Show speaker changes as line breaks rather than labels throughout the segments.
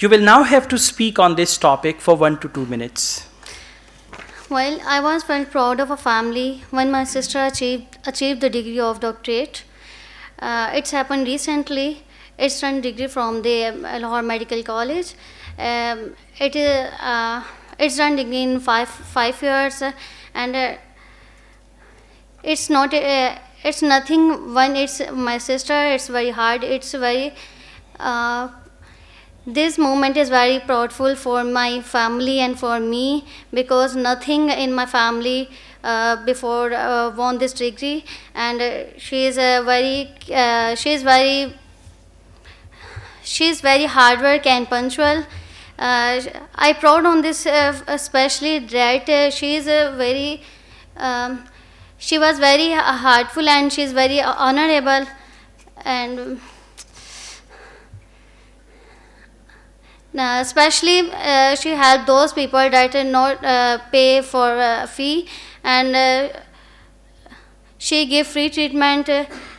You will now have to speak on this topic for 1 to 2 minutes.
Well, I once felt proud of a family when my sister achieved the degree of doctorate. It's happened recently. It's done degree from the Lahore Medical College. It's done degree in five years, and it's not. It's nothing when it's my sister. It's very hard. It's very. This moment is very proudful for my family and for me, because nothing in my family before won this degree, and she's very hard work and punctual. I proud on this, especially that she was very heartful, and she's very honorable, and especially she helped those people that did not pay for a fee, and she gave free treatment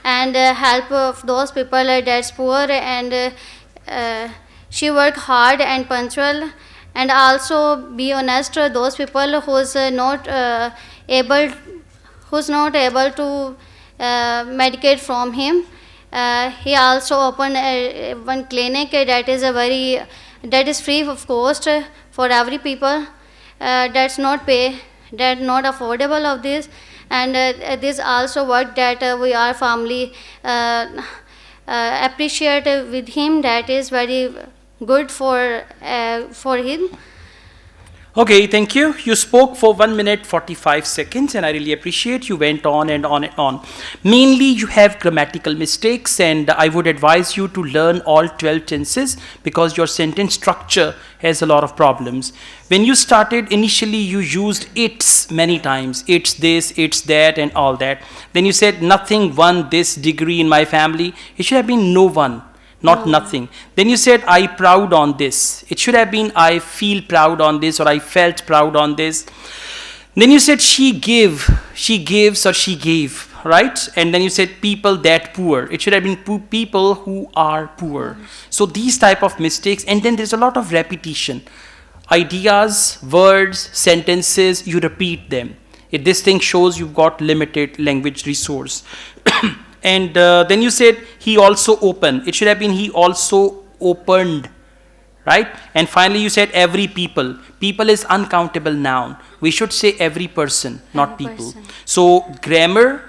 and help of those people that's poor, and she worked hard and punctual, and also be honest those people who's not able to medicate from him. He also opened one clinic that is free of cost for every people. That's not affordable of this, and this also work that we our family appreciate with him. That is very good for him.
Okay, thank you. You spoke for 1 minute 45 seconds, and I really appreciate you went on and on and on. Mainly, you have grammatical mistakes, and I would advise you to learn all 12 tenses because your sentence structure has a lot of problems. When you started, initially you used it's many times. It's this, it's that, and all that. Then you said nothing won this degree in my family. It should have been no one. Not nothing. Then you said, I proud on this. It should have been, I feel proud on this, or I felt proud on this. Then you said, she gives, or she gave, right? And then you said, people that poor. It should have been people who are poor. So these type of mistakes, and then there's a lot of repetition. Ideas, words, sentences, you repeat them. This thing shows you've got limited language resource. And then you said, he also opened. It should have been, he also opened, right? And finally you said, every people. People is uncountable noun. We should say every person, not people. So grammar,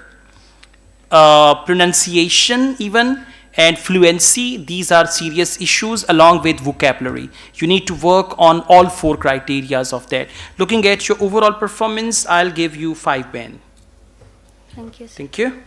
pronunciation even, and fluency, these are serious issues along with vocabulary. You need to work on all 4 criterias of that. Looking at your overall performance, I'll give you 5 band.
Thank you, sir.
Thank you.